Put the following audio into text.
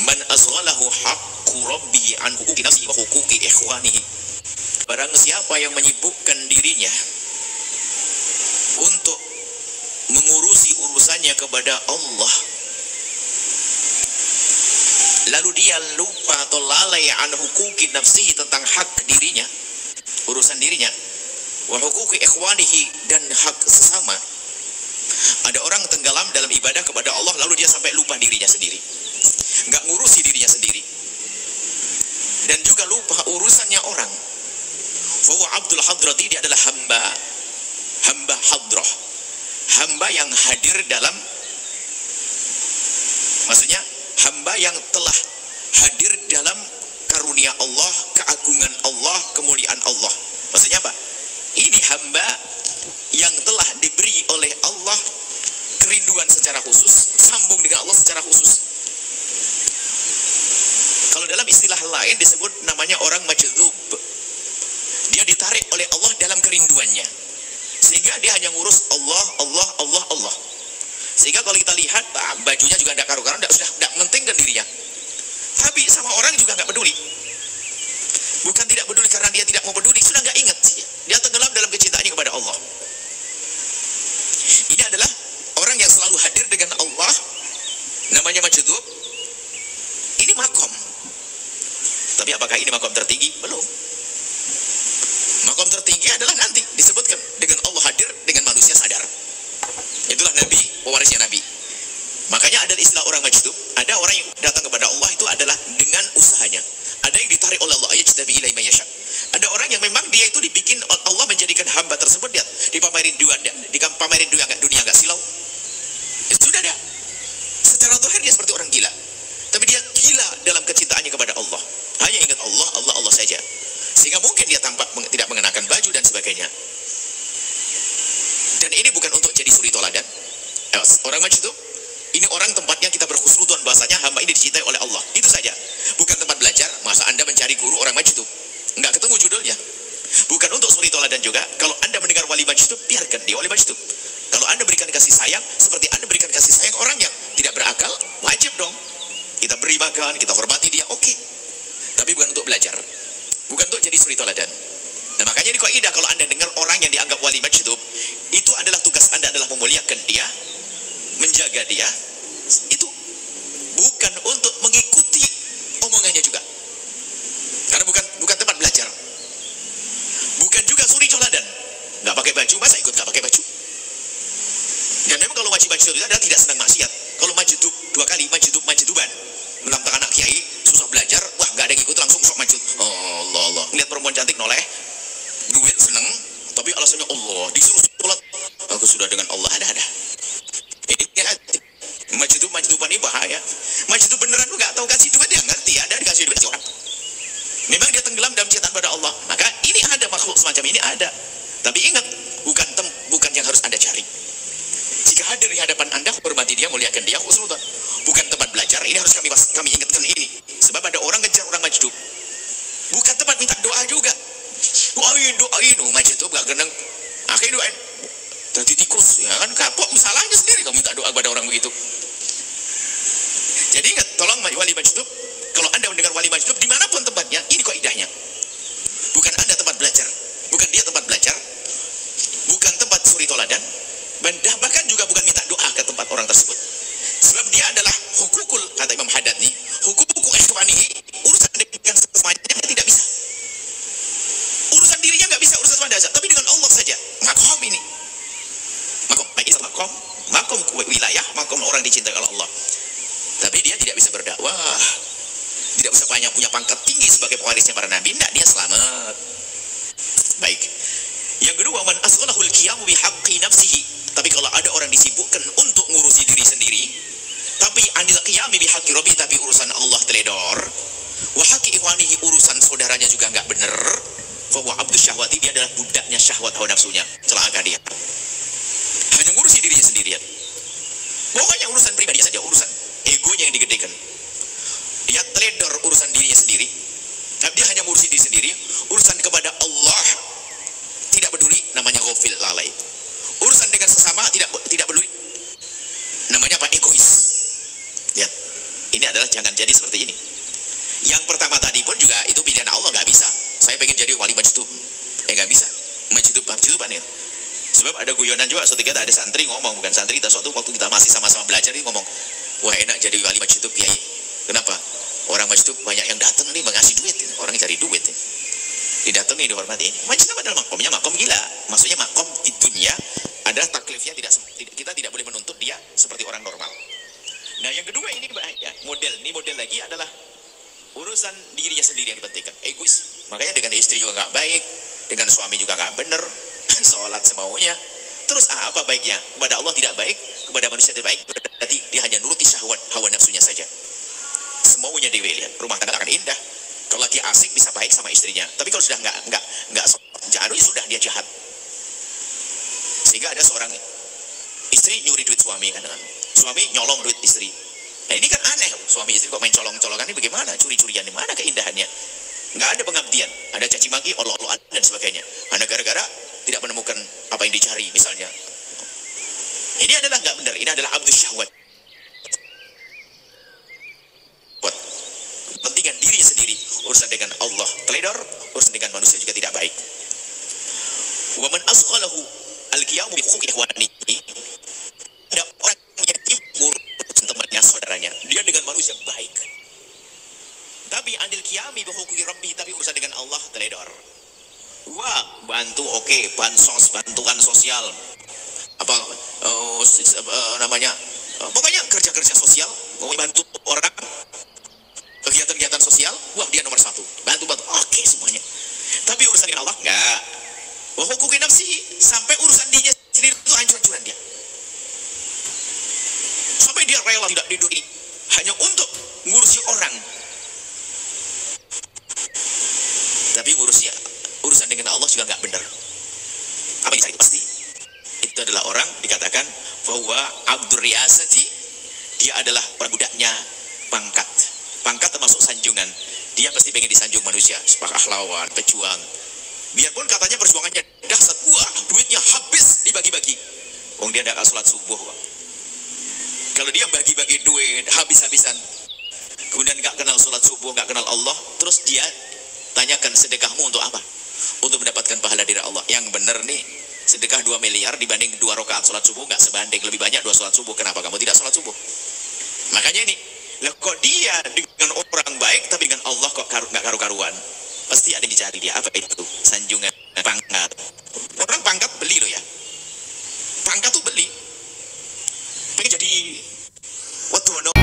Man azghalahu haqqu rabbihi an huquqi nafsihi wa huquqi ikhwanihi. Barang siapa yang menyibukkan dirinya untuk mengurusi urusannya kepada Allah, lalu dia lupa atau lalai an huquqi nafsihi, tentang hak dirinya, urusan dirinya, wa huquqi ikhwanihi, dan hak sesama. Ada orang tenggelam dalam ibadah kepada Allah, lalu dia sampai lupa dirinya sendiri, nggak ngurusi dirinya sendiri, dan juga lupa urusannya orang. Bahwa Abdul Hadrati, dia adalah hamba hadrah, hamba yang hadir dalam, maksudnya hamba yang telah hadir dalam karunia Allah, keagungan Allah, kemuliaan Allah. Maksudnya apa? Ini hamba yang telah diberi oleh Allah kerinduan secara khusus, sambung dengan Allah secara khusus. Kalau dalam istilah lain disebut namanya orang majdzub. Dia ditarik oleh Allah dalam kerinduannya, sehingga dia hanya ngurus Allah, Allah, Allah, Allah. Sehingga kalau kita lihat, bajunya juga tidak karu-karuan, sudah tidak mentingkan dirinya. Tapi sama orang juga nggak peduli. Bukan tidak peduli karena dia tidak mau peduli, sudah nggak ingat. Dia tenggelam dalam kecintaannya kepada Allah. Ini adalah orang yang selalu hadir dengan Allah, namanya majdzub. Ini makom. Tapi apakah ini makom tertinggi? Belum. Makom tertinggi adalah nanti disebutkan dengan Allah hadir dengan manusia sadar. Itulah Nabi, pewarisnya Nabi. Makanya ada istilah orang majdzub. Ada orang yang datang kepada Allah itu adalah dengan usahanya. Ada yang ditarik oleh Allah, ayajtabi ilaihi man yasha. Ada orang yang memang dia itu dibikin Allah menjadikan hamba tersebut, dia dipamerin dunia enggak silau. Itu sudah ada. Secara zahir dia seperti orang gila. Tapi dia gila dalam kecintaannya kepada Allah. Hanya ingat Allah, Allah, Allah saja. Sehingga mungkin dia tampak tidak mengenakan baju dan sebagainya. Dan ini bukan untuk jadi suri toladan. Orang majdzub, ini orang tempatnya kita berkhusnudzon, bahasanya hamba ini dicintai oleh Allah. Itu saja. Bukan tempat belajar. Masa Anda mencari guru orang majdzub? Enggak ketemu judulnya. Bukan untuk suri toladan juga. Kalau Anda mendengar wali majdzub, biarkan dia wali majdzub. Kalau Anda berikan kasih sayang, seperti Anda berikan kasih sayang orang yang tidak berakal, wajib dong. Kita beri makan, kita hormati dia, oke. Tapi bukan untuk belajar. Bukan untuk jadi suri toladan. Nah, makanya ini kaidah, kalau Anda dengar orang yang dianggap wali majdzub, itu adalah tugas Anda adalah memuliakan dia, menjaga dia. Itu bukan untuk mengikuti omongannya juga. Karena bukan tempat belajar. Bukan juga suri toladan. Nggak pakai baju, masa ikut nggak pakai baju? Dan memang kalau wajib majdzub itu adalah tidak senang maksiat. Kalau majdzub 2 kali, majduban, menantang anak kiai, susah belajar, wah nggak ada yang ikut, langsung sok majdzub. Oh, Allah. Lihat perempuan cantik noleh, duit seneng, tapi alasannya Allah, disuruh sholat, aku sudah dengan Allah, ada. Ini majduban ini bahaya. Majdzub beneran lu nggak tahu kasih duit, dia ngerti ada dikasih duit orang. Memang dia tenggelam dalam cintaan pada Allah. Maka ini ada makhluk semacam ini ada. Tapi ingat, bukan yang harus Anda cari. Jika hadir di hadapan Anda, hormati dia, muliakan dia, khusnudzon. Bukan tempat belajar. Ini harus kami ingatkan ini. Sebab ada orang ngejar orang majdzub. Bukan tempat minta doa juga. Doain, majdzub gak geneng. Akhirnya doain. Jadi tikus, ya kan kapok, salahnya sendiri kamu minta doa kepada orang begitu. Jadi ingat, tolong wali majdzub. Kalau Anda mendengar wali majdzub, dimanapun tempatnya, ini kaidahnya. Bukan Anda tempat belajar. Bukan dia tempat belajar. Bukan tempat suri toladan. Bahkan juga bukan minta doa ke tempat orang tersebut. Sebab dia adalah hukukul, kata Imam Haddad nih, hukukul ikhwanihi, urusan dengan semuanya tidak bisa. Urusan dirinya nggak bisa, urusan semua dasar. Tapi dengan Allah saja. Makom ini. Makom wilayah, makom orang dicintai oleh Allah. Tapi dia tidak bisa berdakwah. Tidak bisa punya pangkat tinggi sebagai pewarisnya para nabi. Tidak, dia selamat. Baik. Yang kedua, man asghalahul qiyamu bihaqqi nafsihi. Tapi kalau ada orang disibukkan untuk ngurusi diri sendiri, tapi anil qiyami bihaqqi rabbi, tapi urusan Allah teledor, wa haqqi ikhwanihi, urusan saudaranya juga enggak benar, fa huwa abdus syahwati, dia adalah budaknya syahwat hawa nafsunya. Celaka dia. Hanya ngurusi dirinya sendirian. Pokoknya urusan pribadi saja, urusan egonya yang digedekan. Dia teledor urusan dirinya sendiri. Tapi dia hanya ngurusi diri sendiri. Urusan kepada Allah tidak peduli, namanya ghafil, lalai. Urusan dengan sesama tidak peduli, namanya apa? Egois. Lihat, ini adalah jangan jadi seperti ini. Yang pertama tadi pun juga itu pilihan Allah, nggak bisa. Saya pengen jadi wali majdub, nggak bisa. Majduban ya. Sebab ada guyonan juga, suatu ketika ada santri ngomong, bukan santri, kita suatu waktu kita masih sama-sama belajar, dia ngomong, wah enak jadi wali majdub kiai. Kenapa? Orang majdub banyak yang datang nih mengasih duit, orang cari duit. Didatangi, dihormati. Majdub adalah makomnya, makom gila. Maksudnya makom di dunia ada taklifnya, kita tidak boleh menuntut dia seperti orang normal. Nah yang kedua ini bahaya, model lagi adalah urusan dirinya sendiri yang dipentingkan, egois. Makanya dengan istri juga nggak baik, dengan suami juga nggak bener, sholat semaunya. Terus apa baiknya? Kepada Allah tidak baik, kepada manusia tidak baik. Berarti dia hanya nuruti syahwat, hawa nafsunya saja. Semaunya dia lihat, rumah tangga akan indah. Kalau lagi asik bisa baik sama istrinya, tapi kalau sudah nggak jahat, ya sudah dia jahat. Sehingga ada seorang istri nyuri duit suami, kan, suami nyolong duit istri. Nah ini kan aneh, suami istri kok main colong-colongan, ini bagaimana? Curi-curian, di mana keindahannya? Nggak ada pengabdian, ada caci maki, olo-oloan dan sebagainya. Hanya gara-gara tidak menemukan apa yang dicari misalnya. Ini adalah nggak benar, ini adalah abdus syahwat. Buat kepentingan dirinya sendiri, urusan dengan Allah teledor, urusan dengan manusia juga tidak baik. Wa man asghalahu al-qiyamu bi huquqi ikhwanihi. Ada orang yang timur temannya, saudaranya, dia dengan manusia baik. Tapi andil qiyami bi huquqi rabbi, tapi urusan dengan Allah teledor. Wah, bantu oke, bansos, bantuan sosial. Apa namanya? Pokoknya kerja-kerja sosial, bantu orang, kegiatan-kegiatan sosial, wah dia nomor satu, bantu oke semuanya. Tapi urusan dengan Allah enggak. Wa huquqi nafsihi, sampai urusan dirinya sendiri itu hancur-hancuran dia. Sampai dia rela tidak diduri hanya untuk ngurusi orang. Tapi urusan dengan Allah juga nggak benar. Apa yang dicari pasti itu adalah orang dikatakan bahwa abdur riyasati, dia adalah budaknya pangkat. Pangkat termasuk sanjungan. Dia pasti pengen disanjung manusia, pahlawan, pejuang. Biarpun katanya perjuangannya dahsyat, wah duitnya habis dibagi-bagi. Wong dia tidak sholat subuh, Pak. Kalau dia bagi-bagi duit habis-habisan, kemudian nggak kenal sholat subuh, nggak kenal Allah, terus dia tanyakan sedekahmu untuk apa? Untuk mendapatkan pahala dari Allah. Yang benar nih, sedekah 2 miliar dibanding 2 rakaat sholat subuh nggak sebanding, lebih banyak 2 sholat subuh. Kenapa kamu tidak sholat subuh? Makanya ini, lah kok dia dengan orang baik tapi dengan Allah kok nggak karu-karuan? Pasti ada yang dicari dia. Apa itu? Sanjungan, pangkat. Orang pangkat beli loh ya. Pangkat tuh beli. Pengen jadi wedono.